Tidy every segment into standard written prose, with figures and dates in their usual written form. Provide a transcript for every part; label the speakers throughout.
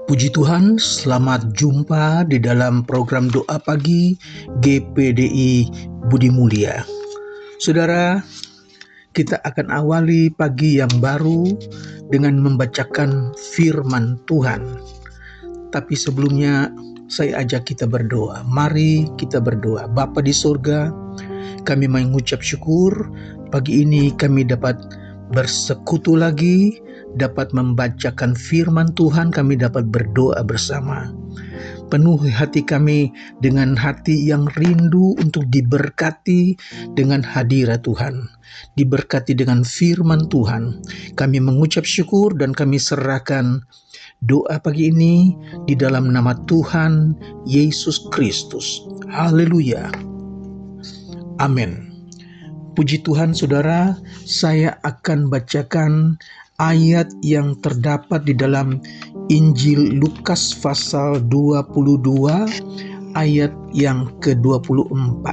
Speaker 1: Puji Tuhan, selamat jumpa di dalam program doa pagi GPDI Budi Mulia. Saudara, kita akan awali pagi yang baru dengan membacakan firman Tuhan. Tapi sebelumnya saya ajak kita berdoa. Mari kita berdoa. Bapa di surga, kami mengucap syukur pagi ini kami dapat bersekutu lagi, dapat membacakan firman Tuhan, kami dapat berdoa bersama. Penuhi hati kami dengan hati yang rindu untuk diberkati dengan hadirat Tuhan, diberkati dengan firman Tuhan. Kami mengucap syukur dan kami serahkan doa pagi ini di dalam nama Tuhan Yesus Kristus. Haleluya. Amin. Puji Tuhan saudara, saya akan bacakan ayat yang terdapat di dalam Injil Lukas pasal 22 ayat yang ke-24.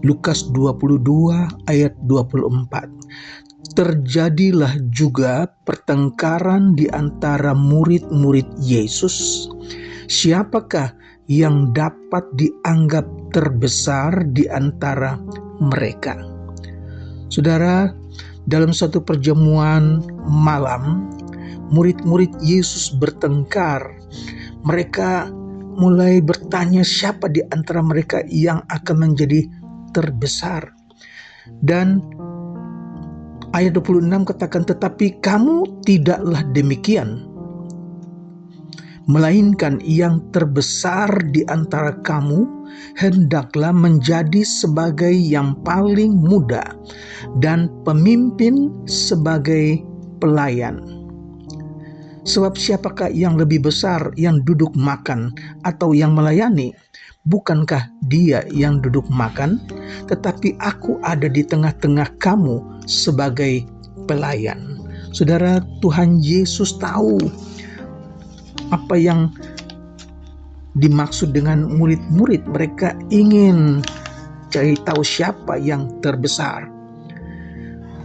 Speaker 1: Lukas 22 ayat 24. Terjadilah juga pertengkaran di antara murid-murid Yesus. Siapakah yang dapat dianggap terbesar di antara mereka? Saudara, dalam satu perjamuan malam, murid-murid Yesus bertengkar. Mereka mulai bertanya siapa di antara mereka yang akan menjadi terbesar. Dan ayat 26 katakan, tetapi kamu tidaklah demikian, melainkan yang terbesar di antara kamu hendaklah menjadi sebagai yang paling muda dan pemimpin sebagai pelayan. Sebab siapakah yang lebih besar, yang duduk makan atau yang melayani? Bukankah dia yang duduk makan? Tetapi aku ada di tengah-tengah kamu sebagai pelayan. Saudara, Tuhan Yesus tahu apa yang dimaksud dengan murid-murid. Mereka ingin cari tahu siapa yang terbesar.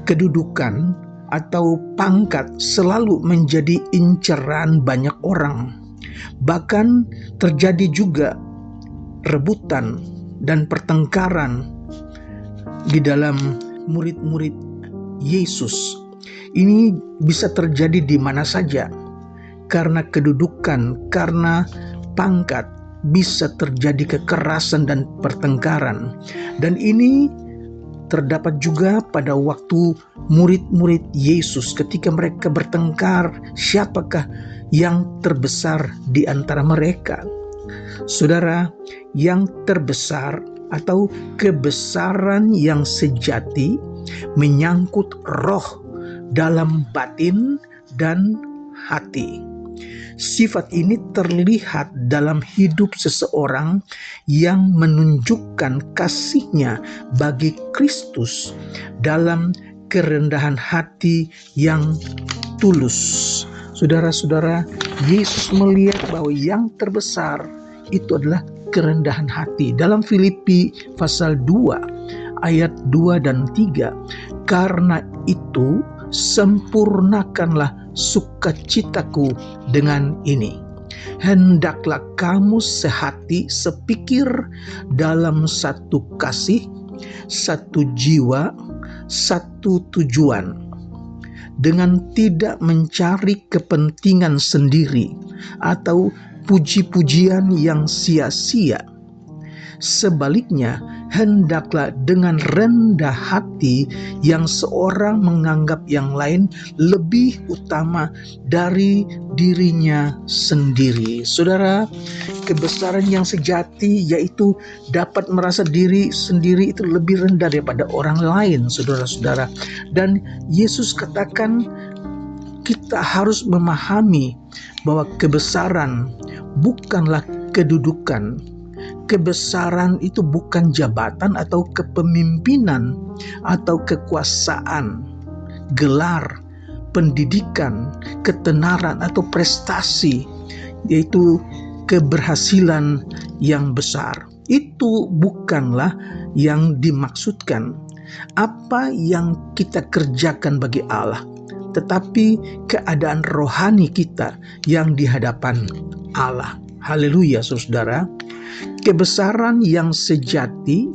Speaker 1: Kedudukan atau pangkat selalu menjadi inceran banyak orang. Bahkan terjadi juga rebutan dan pertengkaran di dalam murid-murid Yesus. Ini bisa terjadi di mana saja. Karena kedudukan, karena pangkat, bisa terjadi kekerasan dan pertengkaran. Dan ini terdapat juga pada waktu murid-murid Yesus ketika mereka bertengkar, siapakah yang terbesar di antara mereka. Saudara, yang terbesar atau kebesaran yang sejati menyangkut roh dalam batin dan hati. Sifat ini terlihat dalam hidup seseorang yang menunjukkan kasihnya bagi Kristus dalam kerendahan hati yang tulus. Saudara-saudara, Yesus melihat bahwa yang terbesar itu adalah kerendahan hati. Dalam Filipi pasal 2 ayat 2 dan 3, karena itu sempurnakanlah sukacitaku dengan ini. Hendaklah kamu sehati, sepikir, dalam satu kasih, satu jiwa, satu tujuan, dengan tidak mencari kepentingan sendiri atau puji-pujian yang sia-sia. Sebaliknya, hendaklah dengan rendah hati yang seorang menganggap yang lain lebih utama dari dirinya sendiri. Saudara, kebesaran yang sejati yaitu dapat merasa diri sendiri itu lebih rendah daripada orang lain, saudara-saudara. Dan Yesus katakan kita harus memahami bahwa kebesaran bukanlah kedudukan. Kebesaran itu bukan jabatan atau kepemimpinan atau kekuasaan, gelar, pendidikan, ketenaran atau prestasi, yaitu keberhasilan yang besar. Itu bukanlah yang dimaksudkan. Apa yang kita kerjakan bagi Allah, tetapi keadaan rohani kita yang di hadapan Allah. Haleluya, saudara. Kebesaran yang sejati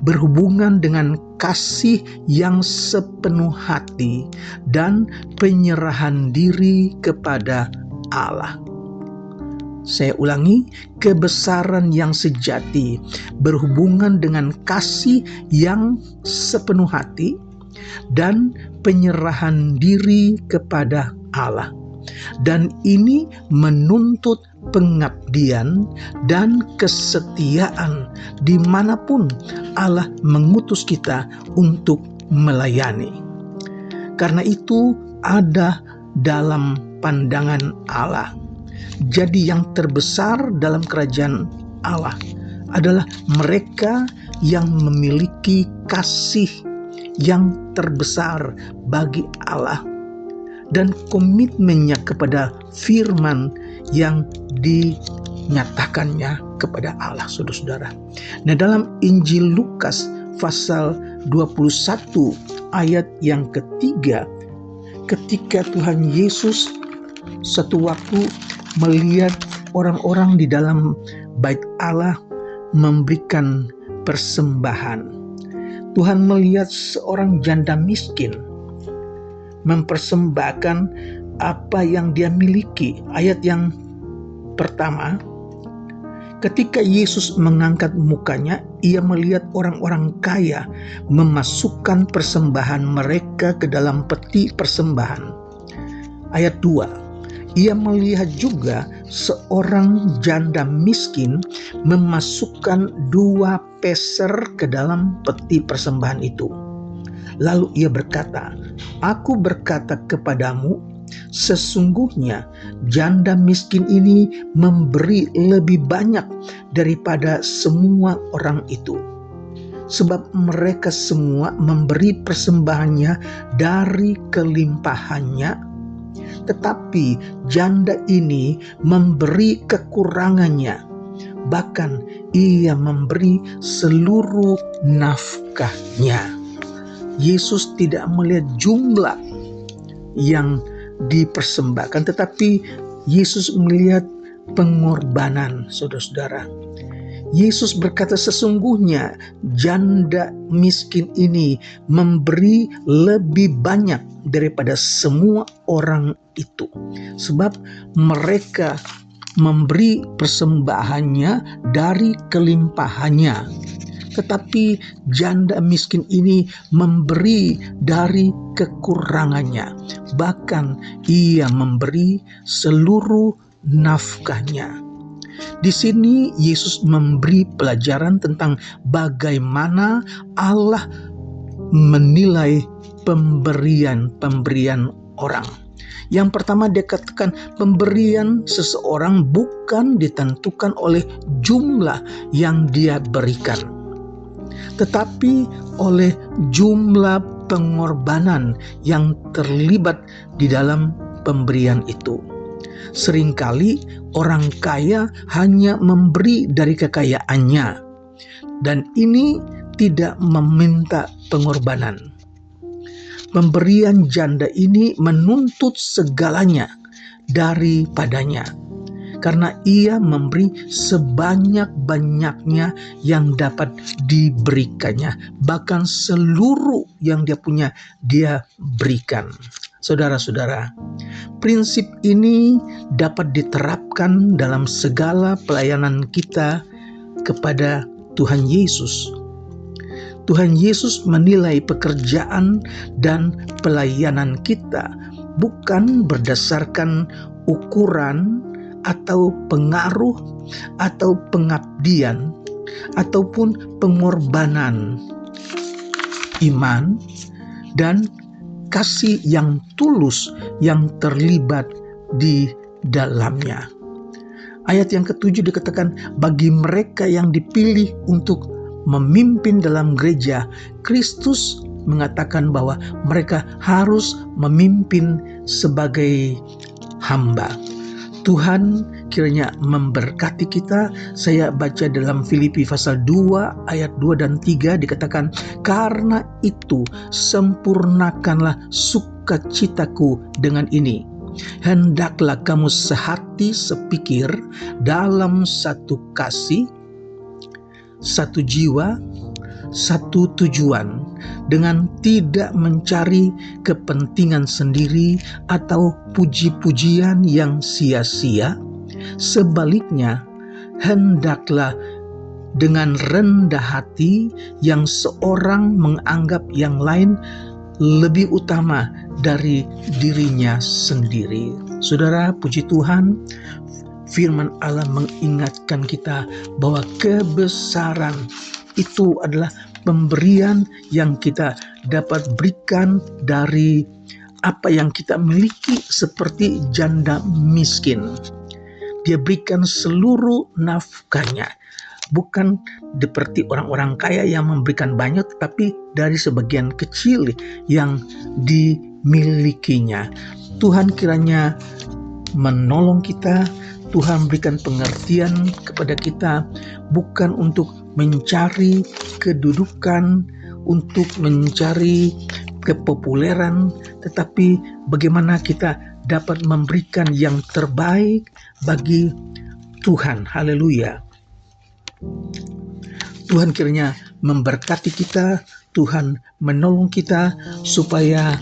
Speaker 1: berhubungan dengan kasih yang sepenuh hati dan penyerahan diri kepada Allah. Saya ulangi, kebesaran yang sejati berhubungan dengan kasih yang sepenuh hati dan penyerahan diri kepada Allah. Dan ini menuntut pengabdian dan kesetiaan dimanapun Allah mengutus kita untuk melayani. Karena itu ada dalam pandangan Allah. Jadi yang terbesar dalam kerajaan Allah adalah mereka yang memiliki kasih yang terbesar bagi Allah dan komitmennya kepada firman yang dinyatakannya kepada Allah, saudara-saudara. Nah, dalam Injil Lukas pasal 21 ayat yang ketiga, ketika Tuhan Yesus satu waktu melihat orang-orang di dalam bait Allah memberikan persembahan. Tuhan melihat seorang janda miskin mempersembahkan apa yang dia miliki. Ayat yang pertama, ketika Yesus mengangkat mukanya, ia melihat orang-orang kaya memasukkan persembahan mereka ke dalam peti persembahan. Ayat 2, ia melihat juga seorang janda miskin memasukkan 2 peser ke dalam peti persembahan itu. Lalu ia berkata, "Aku berkata kepadamu, sesungguhnya janda miskin ini memberi lebih banyak daripada semua orang itu. Sebab mereka semua memberi persembahannya dari kelimpahannya, tetapi janda ini memberi kekurangannya, bahkan ia memberi seluruh nafkahnya." Yesus tidak melihat jumlah yang dipersembahkan, tetapi Yesus melihat pengorbanan, saudara-saudara. Yesus berkata, sesungguhnya janda miskin ini memberi lebih banyak daripada semua orang itu, sebab mereka memberi persembahannya dari kelimpahannya. Tetapi janda miskin ini memberi dari kekurangannya, bahkan ia memberi seluruh nafkahnya. Di sini Yesus memberi pelajaran tentang bagaimana Allah menilai pemberian orang. Yang pertama, dia katakan pemberian seseorang bukan ditentukan oleh jumlah yang dia berikan, tetapi oleh jumlah pengorbanan yang terlibat di dalam pemberian itu. Seringkali orang kaya hanya memberi dari kekayaannya, dan ini tidak meminta pengorbanan. Pemberian janda ini menuntut segalanya daripadanya, karena ia memberi sebanyak-banyaknya yang dapat diberikannya, bahkan seluruh yang dia punya dia berikan. Saudara-saudara, prinsip ini dapat diterapkan dalam segala pelayanan kita kepada Tuhan Yesus. Tuhan Yesus menilai pekerjaan dan pelayanan kita bukan berdasarkan ukuran atau pengaruh atau pengabdian ataupun pengorbanan iman dan kasih yang tulus yang terlibat di dalamnya. Ayat yang ketujuh dikatakan, bagi mereka yang dipilih untuk memimpin dalam gereja, Kristus mengatakan bahwa mereka harus memimpin sebagai hamba. Tuhan kiranya memberkati kita. Saya baca dalam Filipi pasal 2 ayat 2 dan 3 dikatakan, karena itu sempurnakanlah sukacitaku dengan ini. Hendaklah kamu sehati sepikir dalam satu kasih, satu jiwa, satu tujuan, dengan tidak mencari kepentingan sendiri atau puji-pujian yang sia-sia. Sebaliknya, hendaklah dengan rendah hati yang seorang menganggap yang lain lebih utama dari dirinya sendiri. Saudara, puji Tuhan, firman Allah mengingatkan kita bahwa kebesaran itu adalah pemberian yang kita dapat berikan dari apa yang kita miliki, seperti janda miskin. Dia berikan seluruh nafkahnya, bukan seperti orang-orang kaya yang memberikan banyak, tetapi dari sebagian kecil yang dimilikinya. Tuhan kiranya menolong kita. Tuhan berikan pengertian kepada kita, bukan untuk mencari kedudukan, untuk mencari kepopuleran, tetapi bagaimana kita dapat memberikan yang terbaik bagi Tuhan. Haleluya. Tuhan kiranya memberkati kita, Tuhan menolong kita supaya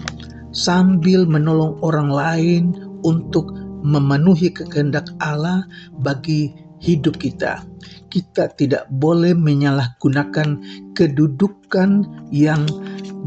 Speaker 1: sambil menolong orang lain untuk memenuhi kehendak Allah bagi hidup kita, kita tidak boleh menyalahgunakan kedudukan yang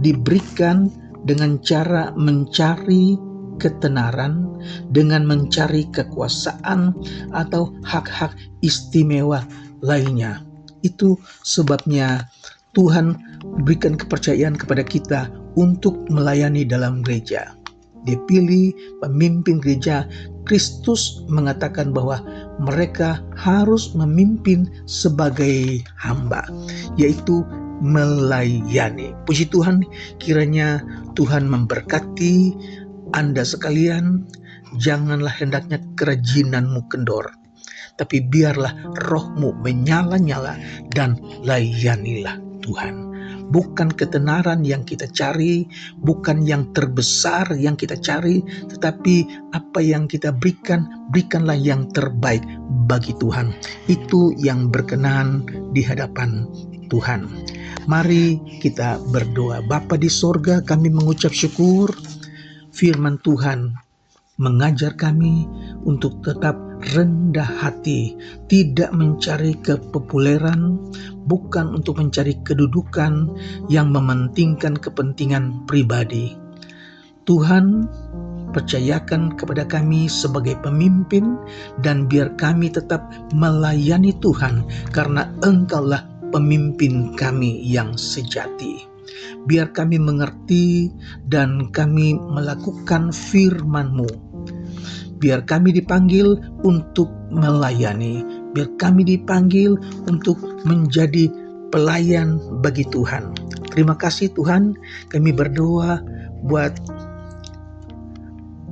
Speaker 1: diberikan dengan cara mencari ketenaran, dengan mencari kekuasaan atau hak-hak istimewa lainnya. Itu sebabnya Tuhan berikan kepercayaan kepada kita untuk melayani dalam gereja. Dipilih pemimpin gereja, Kristus mengatakan bahwa mereka harus memimpin sebagai hamba, yaitu melayani. Puji Tuhan, kiranya Tuhan memberkati Anda sekalian. Janganlah hendaknya kerajinanmu kendor, tapi biarlah rohmu menyala-nyala dan layanilah Tuhan. Bukan ketenaran yang kita cari, bukan yang terbesar yang kita cari, tetapi apa yang kita berikan, berikanlah yang terbaik bagi Tuhan. Itu yang berkenan di hadapan Tuhan. Mari kita berdoa. Bapa di sorga, kami mengucap syukur. Firman Tuhan mengajar kami untuk tetap rendah hati, tidak mencari kepopuleran, bukan untuk mencari kedudukan yang mementingkan kepentingan pribadi. Tuhan, percayakan kepada kami sebagai pemimpin, dan biar kami tetap melayani Tuhan, karena Engkaulah pemimpin kami yang sejati. Biar kami mengerti dan kami melakukan firman-Mu. Biar kami dipanggil untuk melayani, biar kami dipanggil untuk menjadi pelayan bagi Tuhan. Terima kasih Tuhan, kami berdoa buat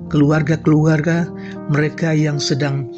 Speaker 1: keluarga-keluarga mereka yang sedang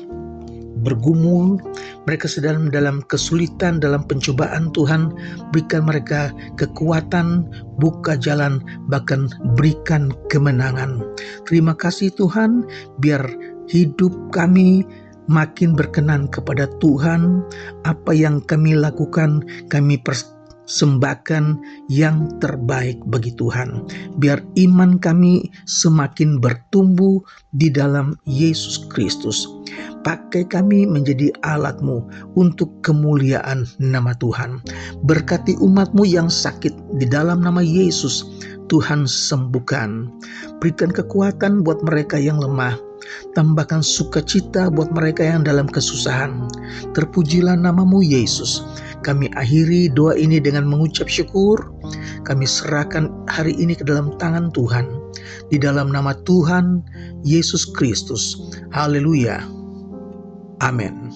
Speaker 1: bergumul, mereka sedang dalam kesulitan, dalam pencobaan. Tuhan, berikan mereka kekuatan, buka jalan, bahkan berikan kemenangan. Terima kasih Tuhan, biar hidup kami makin berkenan kepada Tuhan. Apa yang kami lakukan, kami persembahkan yang terbaik bagi Tuhan. Biar iman kami semakin bertumbuh di dalam Yesus Kristus. Pakai kami menjadi alat-Mu untuk kemuliaan nama Tuhan. Berkati umat-Mu yang sakit di dalam nama Yesus. Tuhan sembuhkan. Berikan kekuatan buat mereka yang lemah. Tambahkan sukacita buat mereka yang dalam kesusahan. Terpujilah nama-Mu Yesus. Kami akhiri doa ini dengan mengucap syukur. Kami serahkan hari ini ke dalam tangan Tuhan. Di dalam nama Tuhan Yesus Kristus. Haleluya. Amin.